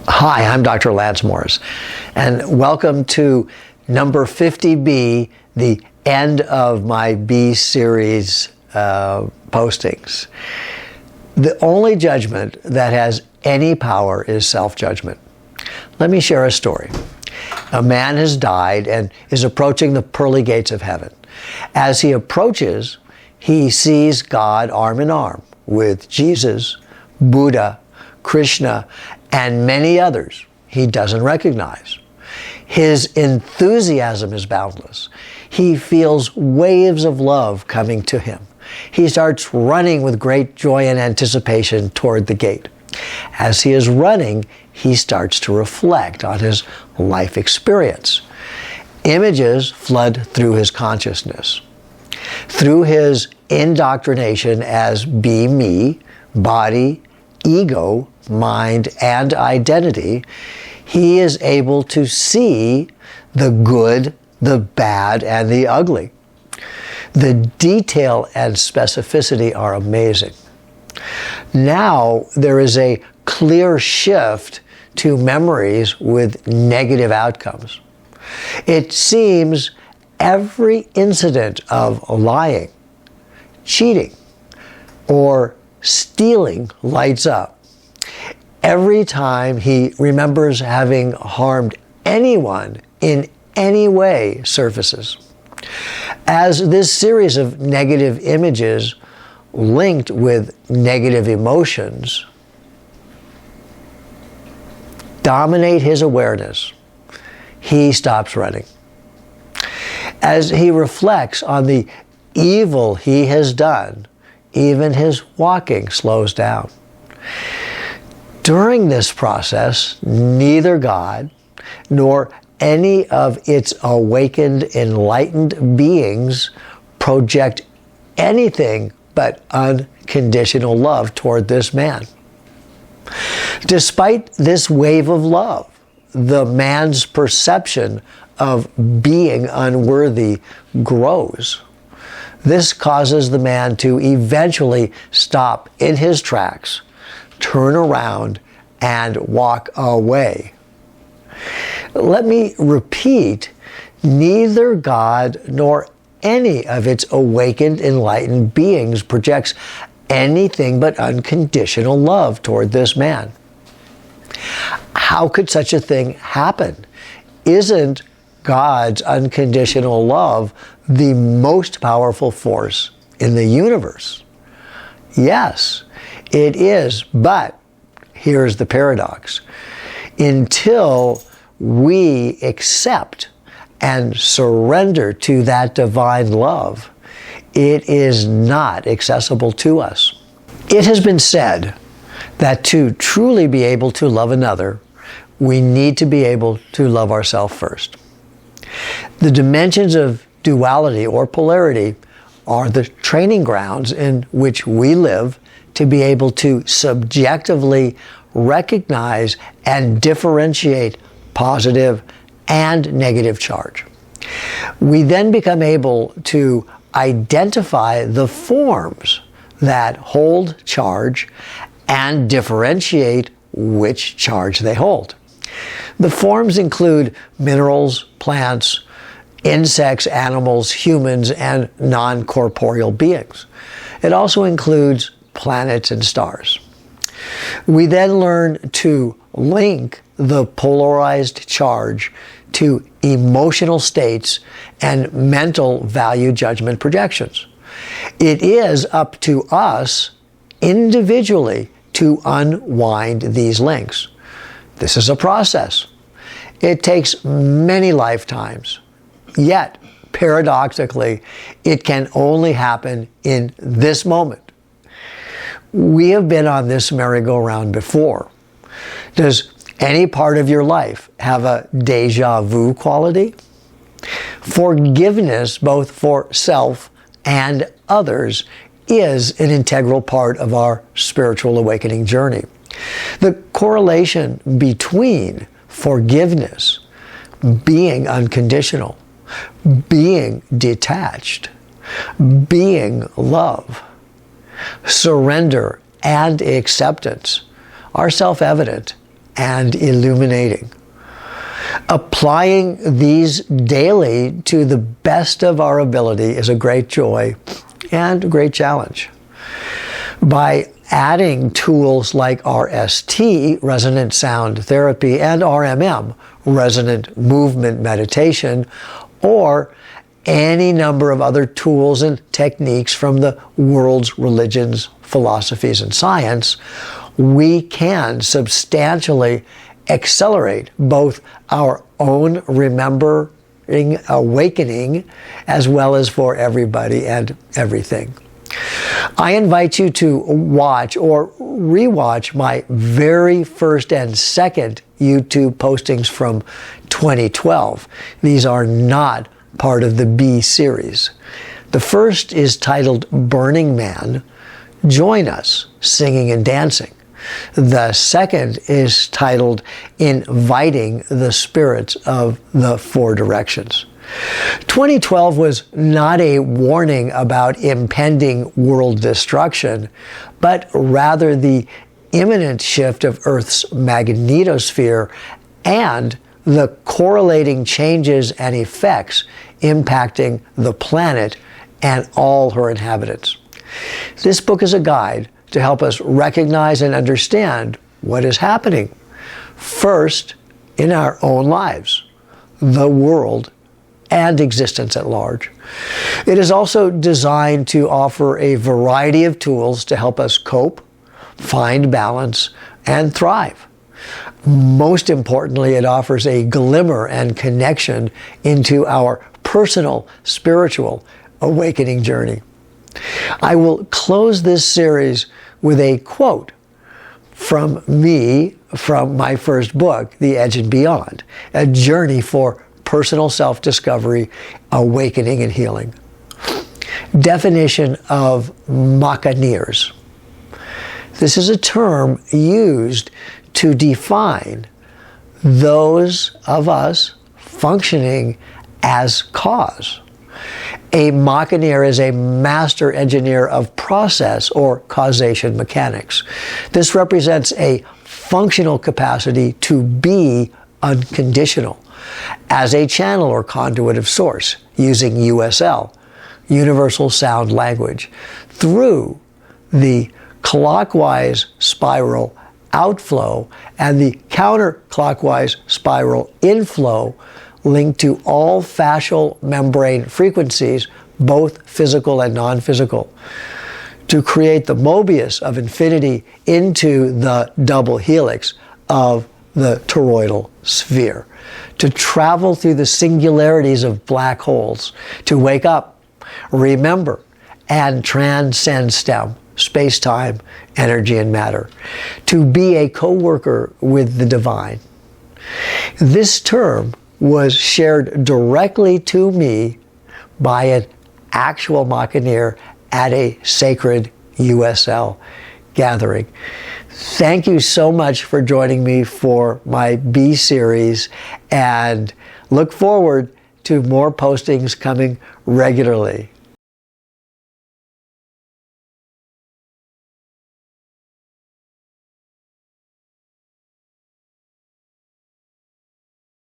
Hi, I'm Dr. Lance Morris, and welcome to number 50B, the end of my B series postings. The only judgment that has any power is self-judgment. Let me share a story. A man has died and is approaching the pearly gates of heaven. As he approaches, he sees God arm in arm with Jesus, Buddha, Krishna, and many others he doesn't recognize. His enthusiasm is boundless. He feels waves of love coming to him. He starts running with great joy and anticipation toward the gate. As he is running, he starts to reflect on his life experience. Images flood through his consciousness. Through his indoctrination as be me, body, ego, mind, and identity, he is able to see the good, the bad, and the ugly. The detail and specificity are amazing. Now there is a clear shift to memories with negative outcomes. It seems every incident of lying, cheating, or stealing lights up. Every time he remembers having harmed anyone in any way surfaces. As this series of negative images linked with negative emotions dominate his awareness, he stops running. As he reflects on the evil he has done, even his walking slows down. During this process, neither God nor any of its awakened, enlightened beings project anything but unconditional love toward this man. Despite this wave of love, the man's perception of being unworthy grows. This causes the man to eventually stop in his tracks, turn around, and walk away. Let me repeat, neither God nor any of its awakened, enlightened beings projects anything but unconditional love toward this man. How could such a thing happen? Isn't God's unconditional love the most powerful force in the universe? Yes, it is, but here's the paradox. Until we accept and surrender to that divine love, it is not accessible to us. It has been said that to truly be able to love another, we need to be able to love ourselves first. The dimensions of duality or polarity are the training grounds in which we live to be able to subjectively recognize and differentiate positive and negative charge. We then become able to identify the forms that hold charge and differentiate which charge they hold. The forms include minerals, plants, insects, animals, humans, and non-corporeal beings. It also includes planets and stars. We then learn to link the polarized charge to emotional states and mental value judgment projections. It is up to us individually to unwind these links. This is a process. It takes many lifetimes. Yet, paradoxically, it can only happen in this moment. We have been on this merry-go-round before. Does any part of your life have a deja vu quality? Forgiveness, both for self and others, is an integral part of our spiritual awakening journey. The correlation between forgiveness, being unconditional, being detached, being love, surrender, and acceptance are self-evident and illuminating. Applying these daily to the best of our ability is a great joy and a great challenge. By adding tools like RST, resonant sound therapy, and RMM, resonant movement meditation, or any number of other tools and techniques from the world's religions, philosophies, and science, we can substantially accelerate both our own remembering, awakening, as well as for everybody and everything. I invite you to watch or rewatch my very first and second YouTube postings from 2012. These are not part of the B series. The first is titled Burning Man. Join us singing and dancing. The second is titled Inviting the Spirits of the Four Directions. 2012 was not a warning about impending world destruction, but rather the imminent shift of Earth's magnetosphere and the correlating changes and effects impacting the planet and all her inhabitants. This book is a guide to help us recognize and understand what is happening, first in our own lives, the world, and existence at large. It is also designed to offer a variety of tools to help us cope, find balance, and thrive. Most importantly, it offers a glimmer and connection into our personal spiritual awakening journey. I will close this series with a quote from me from my first book, The Edge and Beyond, a journey for personal self-discovery, awakening, and healing. Definition of macaneers. This is a term used to define those of us functioning as cause. A macaneer is a master engineer of process or causation mechanics. This represents a functional capacity to be unconditional as a channel or conduit of source using USL, Universal Sound Language, through the clockwise spiral outflow and the counterclockwise spiral inflow linked to all fascial membrane frequencies, both physical and non-physical, to create the Mobius of infinity into the double helix of the toroidal sphere, to travel through the singularities of black holes, to wake up, remember, and transcend STEM, space-time, energy, and matter, to be a co-worker with the divine. This term was shared directly to me by an actual macaneer at a sacred USL gathering. Thank you so much for joining me for my B series, and look forward to more postings coming regularly.